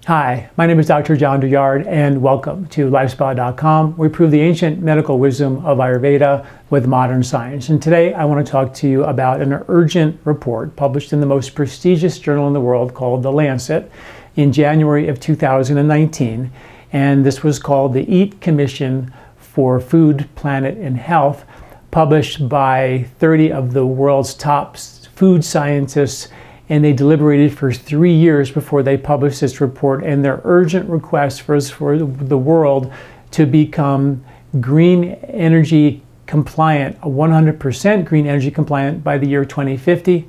Hi, my name is Dr. John Douillard, and welcome to LifeSpa.com, where we prove the ancient medical wisdom of Ayurveda with modern science. And today I want to talk to you about an urgent report published in the most prestigious journal in the world called The Lancet in January of 2019. And this was called the EAT Commission for Food, Planet, and Health, published by 30 of the world's top food scientists, and they deliberated for 3 years before they published this report, and their urgent request for the world to become green energy compliant, 100% green energy compliant by the year 2050,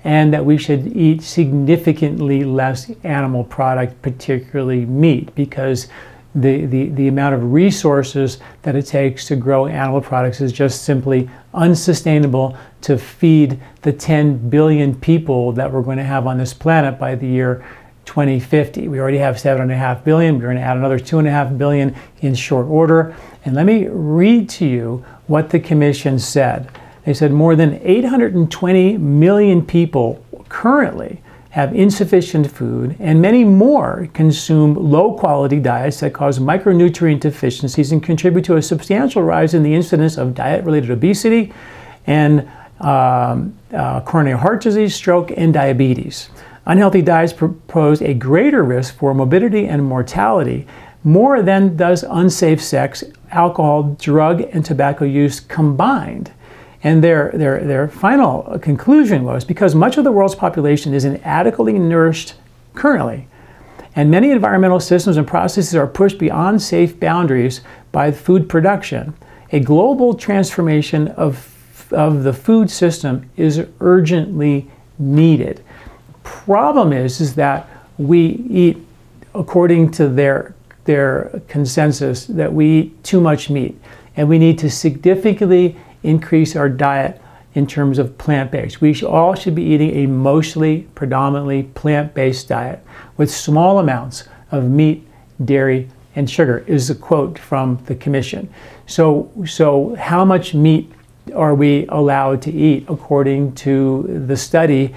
and that we should eat significantly less animal product, particularly meat, because the amount of resources that it takes to grow animal products is just simply unsustainable to feed the 10 billion people that we're going to have on this planet by the year 2050. We already have 7.5 billion. We're going to add another 2.5 billion in short order. And let me read to you what the commission said. They said more than 820 million people currently have insufficient food, and many more consume low-quality diets that cause micronutrient deficiencies and contribute to a substantial rise in the incidence of diet-related obesity and coronary heart disease, stroke, and diabetes. Unhealthy diets pose a greater risk for morbidity and mortality, more than does unsafe sex, alcohol, drug, and tobacco use combined. And their final conclusion was, because much of the world's population is inadequately nourished currently, and many environmental systems and processes are pushed beyond safe boundaries by food production, a global transformation of the food system is urgently needed. Problem is that we eat, according to their consensus, that we eat too much meat, and we need to significantly increase our diet in terms of plant-based. We all should be eating a mostly, predominantly plant-based diet with small amounts of meat, dairy, and sugar, is a quote from the commission. So how much meat are we allowed to eat according to the study,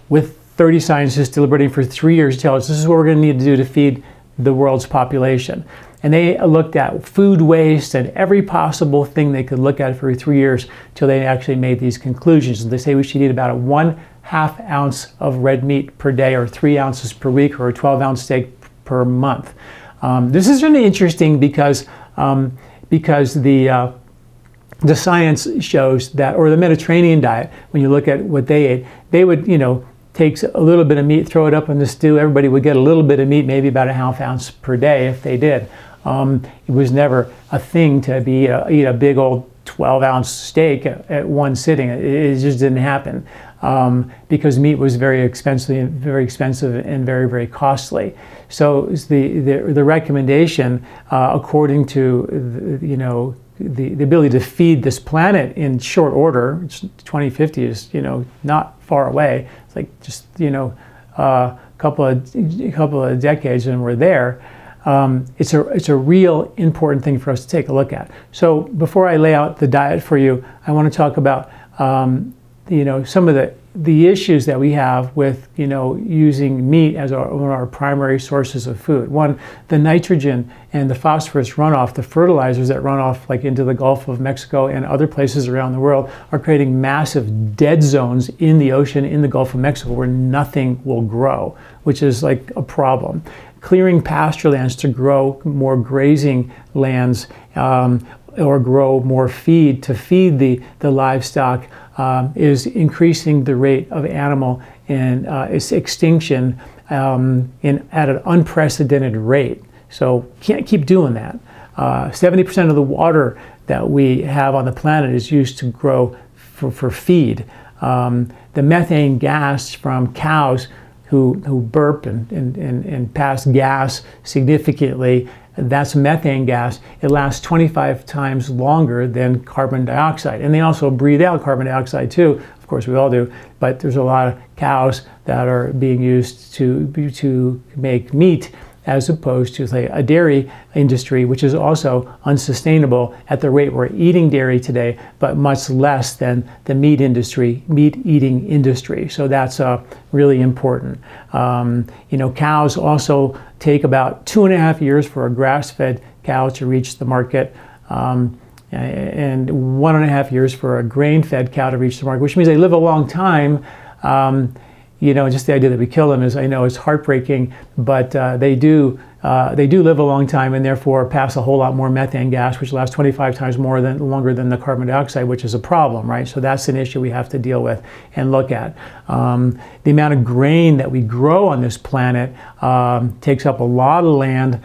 with 30 scientists deliberating for 3 years to tell us this is what we're going to need to do to feed the world's population? And they looked at food waste and every possible thing they could look at for 3 years till they actually made these conclusions. They say we should eat about 1/2 ounce of red meat per day, or 3 ounces per week, or a 12-ounce steak per month. This is really interesting because the science shows that, or the Mediterranean diet, when you look at what they ate, they would, take a little bit of meat, throw it up in the stew. Everybody would get a little bit of meat, maybe about 1/2 ounce per day if they did. It was never a thing to eat a big old 12-ounce steak at one sitting. It just didn't happen because meat was very expensive and very, very costly. So the recommendation, according to the ability to feed this planet in short order, 2050 is not far away. It's like just a couple of decades and we're there. It's a real important thing for us to take a look at. So before I lay out the diet for you, I want to talk about some of the issues that we have with using meat as one of our primary sources of food. One, the nitrogen and the phosphorus runoff, the fertilizers that run off like into the Gulf of Mexico and other places around the world, are creating massive dead zones in the ocean, in the Gulf of Mexico, where nothing will grow, which is like a problem. Clearing pasture lands to grow more grazing lands or grow more feed to feed the livestock is increasing the rate of animal and its extinction at an unprecedented rate. So can't keep doing that. 70% of the water that we have on the planet is used to grow for feed. The methane gas from cows who burp and pass gas significantly, that's methane gas. It lasts 25 times longer than carbon dioxide. And they also breathe out carbon dioxide too. Of course, we all do. But there's a lot of cows that are being used to make meat as opposed to, say, a dairy industry, which is also unsustainable at the rate we're eating dairy today, but much less than the meat eating industry. So that's really important. Cows also take about 2.5 years for a grass-fed cow to reach the market. And 1.5 years for a grain-fed cow to reach the market, which means they live a long time. Just the idea that we kill them is, I know it's heartbreaking, but they do live a long time and therefore pass a whole lot more methane gas, which lasts 25 times longer than the carbon dioxide, which is a problem, right? So that's an issue we have to deal with and look at. The amount of grain that we grow on this planet takes up a lot of land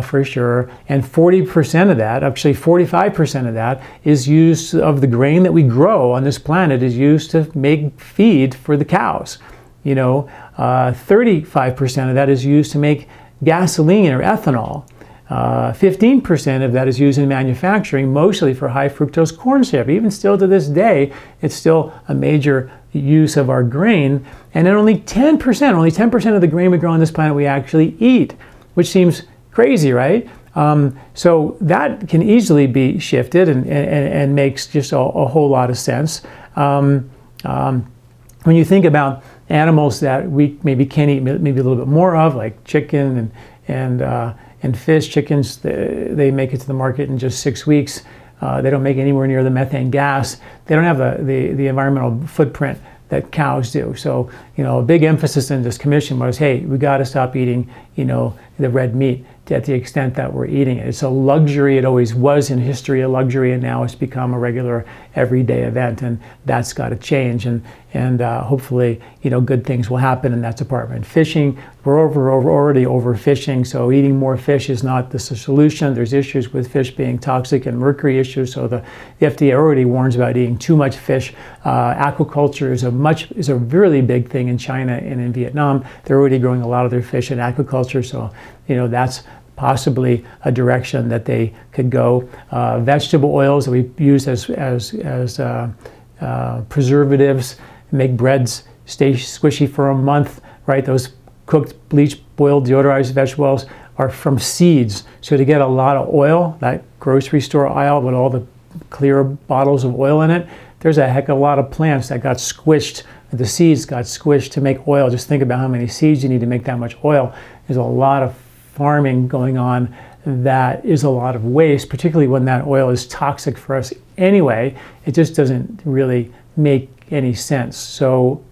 for sure, and 40% of that, actually 45% of that, is used of the grain that we grow on this planet is used to make feed for the cows. 35% of that is used to make gasoline or ethanol. 15% of that is used in manufacturing, mostly for high fructose corn syrup. Even still to this day, it's still a major use of our grain. And then only 10% of the grain we grow on this planet we actually eat, which seems crazy, right? So that can easily be shifted and makes just a whole lot of sense. When you think about animals that we maybe can eat maybe a little bit more of, like chicken and fish. Chickens, they make it to the market in just 6 weeks. They don't make anywhere near the methane gas. They don't have the environmental footprint that cows do. So, a big emphasis in this commission was, hey, we got to stop eating, the red meat at the extent that we're eating it. It's a luxury. It always was in history a luxury, and now it's become a regular everyday event, and that's got to change. And hopefully, good things will happen in that department. Fishing, we're already overfishing, so eating more fish is not the solution. There's issues with fish being toxic and mercury issues, so the FDA already warns about eating too much fish. Aquaculture is a really big thing in China and in Vietnam. They're already growing a lot of their fish in aquaculture, so that's possibly a direction that they could go. Vegetable oils that we use as preservatives, make breads stay squishy for a month, right? Those cooked, bleached, boiled, deodorized vegetable oils are from seeds. So to get a lot of oil, that grocery store aisle with all the clear bottles of oil in it, there's a heck of a lot of plants that got squished. The seeds got squished to make oil. Just think about how many seeds you need to make that much oil. There's a lot of farming going on that is a lot of waste, particularly when that oil is toxic for us anyway. It just doesn't really make any sense. So,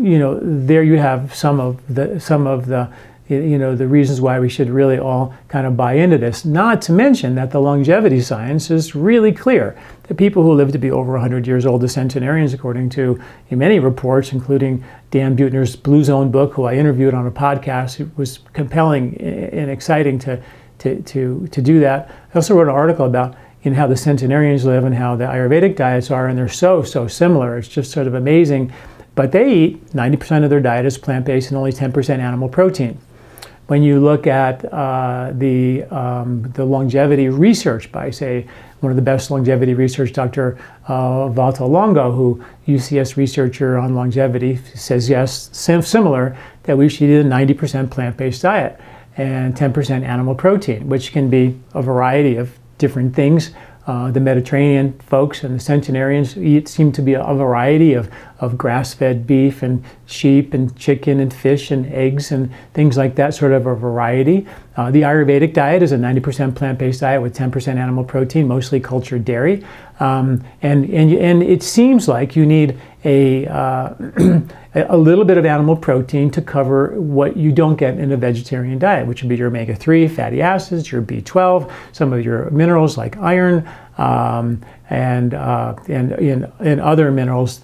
there you have some of the the reasons why we should really all kind of buy into this. Not to mention that the longevity science is really clear. The people who live to be over 100 years old, the centenarians, according to many reports, including Dan Buettner's Blue Zone book, who I interviewed on a podcast. It was compelling and exciting to do that. I also wrote an article about how the centenarians live and how the Ayurvedic diets are, and they're so similar. It's just sort of amazing. But they eat 90% of their diet is plant-based and only 10% animal protein. When you look at the longevity research by, say, one of the best longevity research, Dr. Valter Longo, who UCS researcher on longevity, says yes, similar, that we should eat a 90% plant-based diet and 10% animal protein, which can be a variety of different things. The Mediterranean folks and the centenarians seem to be a variety of grass-fed beef and sheep and chicken and fish and eggs and things like that, sort of a variety. The Ayurvedic diet is a 90% plant-based diet with 10% animal protein, mostly cultured dairy. And it seems like you need a little bit of animal protein to cover what you don't get in a vegetarian diet, which would be your omega-3 fatty acids, your B12, some of your minerals like iron, and other minerals,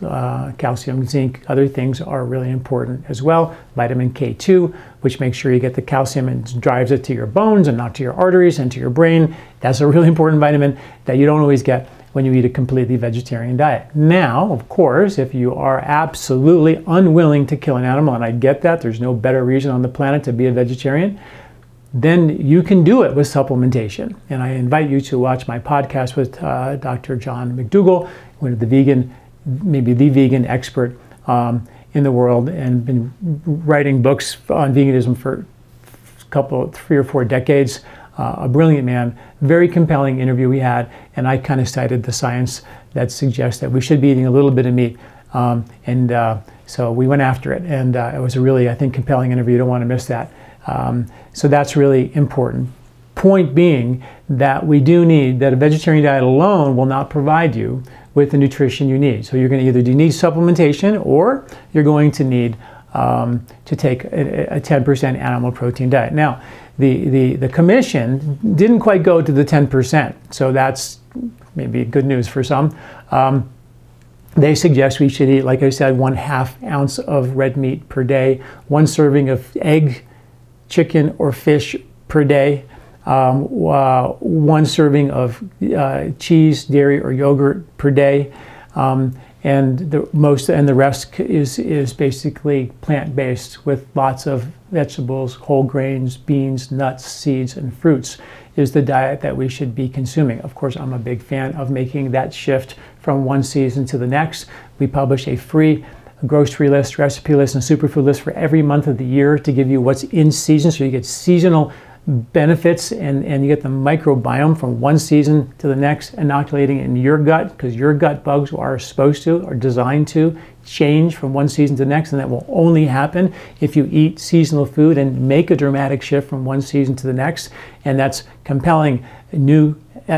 calcium, zinc, other things are really important as well. Vitamin K2, which makes sure you get the calcium and drives it to your bones and not to your arteries and to your brain. That's a really important vitamin that you don't always get when you eat a completely vegetarian diet. Now, of course, if you are absolutely unwilling to kill an animal, and I get that, there's no better reason on the planet to be a vegetarian, then you can do it with supplementation. And I invite you to watch my podcast with Dr. John McDougall, one of the vegan, maybe the vegan expert in the world, and been writing books on veganism for 3 or 4 decades. A brilliant man, very compelling interview we had, and I kind of cited the science that suggests that we should be eating a little bit of meat. So we went after it, and it was a really, I think, compelling interview. You don't want to miss that. So that's really important. Point being that we do need, that a vegetarian diet alone will not provide you with the nutrition you need. So you're going to either need supplementation, or you're going to need to take a 10% animal protein diet. Now, the commission didn't quite go to the 10%, so that's maybe good news for some. They suggest we should eat, like I said, 1/2 ounce of red meat per day, 1 serving of egg, chicken, or fish per day, 1 serving of cheese, dairy, or yogurt per day, and the rest is basically plant-based with lots of vegetables, whole grains, beans, nuts, seeds, and fruits is the diet that we should be consuming. Of course, I'm a big fan of making that shift from one season to the next. We publish a free grocery list, recipe list, and superfood list for every month of the year to give you what's in season, so you get seasonal benefits and you get the microbiome from one season to the next, inoculating in your gut, because your gut bugs are designed to change from one season to the next, and that will only happen if you eat seasonal food and make a dramatic shift from one season to the next. And that's compelling new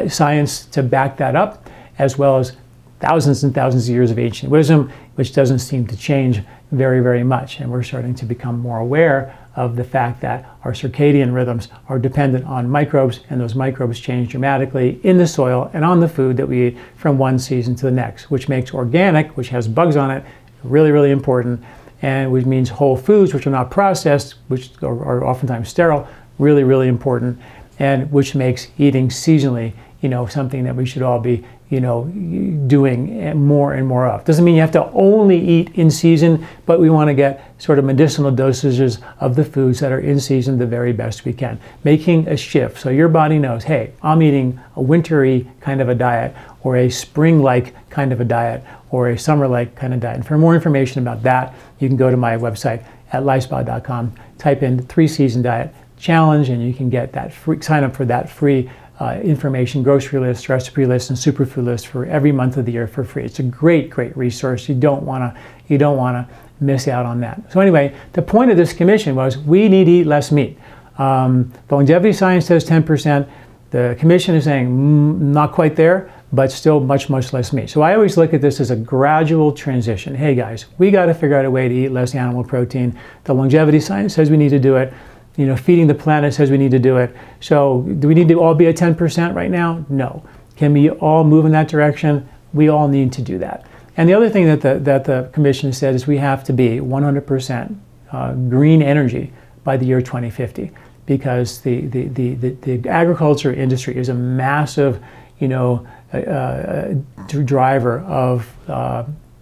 science to back that up, as well as thousands and thousands of years of ancient wisdom, which doesn't seem to change very, very much. And we're starting to become more aware of the fact that our circadian rhythms are dependent on microbes, and those microbes change dramatically in the soil and on the food that we eat from one season to the next, which makes organic, which has bugs on it, really, really important, and which means whole foods, which are not processed, which are oftentimes sterile, really, really important, and which makes eating seasonally, something that we should all be doing more and more of. Doesn't mean you have to only eat in season, but we want to get sort of medicinal dosages of the foods that are in season the very best we can. Making a shift so your body knows, hey, I'm eating a wintry kind of a diet, or a spring-like kind of a diet, or a summer-like kind of diet. And for more information about that, you can go to my website at LifeSpa.com, type in 3-season diet challenge, and you can get that free, sign up for that free information, grocery list, recipe list, and superfood list for every month of the year for free. It's a great, great resource. You don't want to miss out on that. So anyway, the point of this commission was we need to eat less meat. The longevity science says 10%. The commission is saying not quite there, but still much, much less meat. So I always look at this as a gradual transition. Hey guys, we got to figure out a way to eat less animal protein. The longevity science says we need to do it. Feeding the planet says we need to do it. So do we need to all be at 10% right now? No. Can we all move in that direction? We all need to do that. And the other thing that the commission said is we have to be 100% green energy by the year 2050, because the agriculture industry is a massive, driver of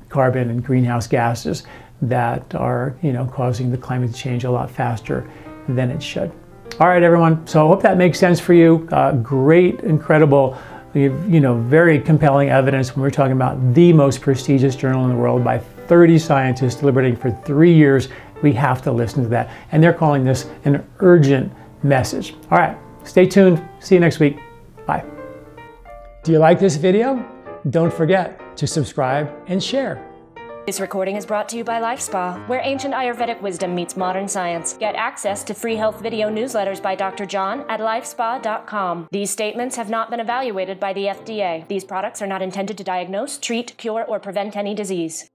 carbon and greenhouse gases that are, causing the climate to change a lot faster than it should. All right, everyone. So I hope that makes sense for you. Great, incredible, very compelling evidence when we're talking about the most prestigious journal in the world by 30 scientists deliberating for 3 years. We have to listen to that. And they're calling this an urgent message. All right, stay tuned. See you next week. Bye. Do you like this video? Don't forget to subscribe and share. This recording is brought to you by LifeSpa, where ancient Ayurvedic wisdom meets modern science. Get access to free health video newsletters by Dr. John at LifeSpa.com. These statements have not been evaluated by the FDA. These products are not intended to diagnose, treat, cure, or prevent any disease.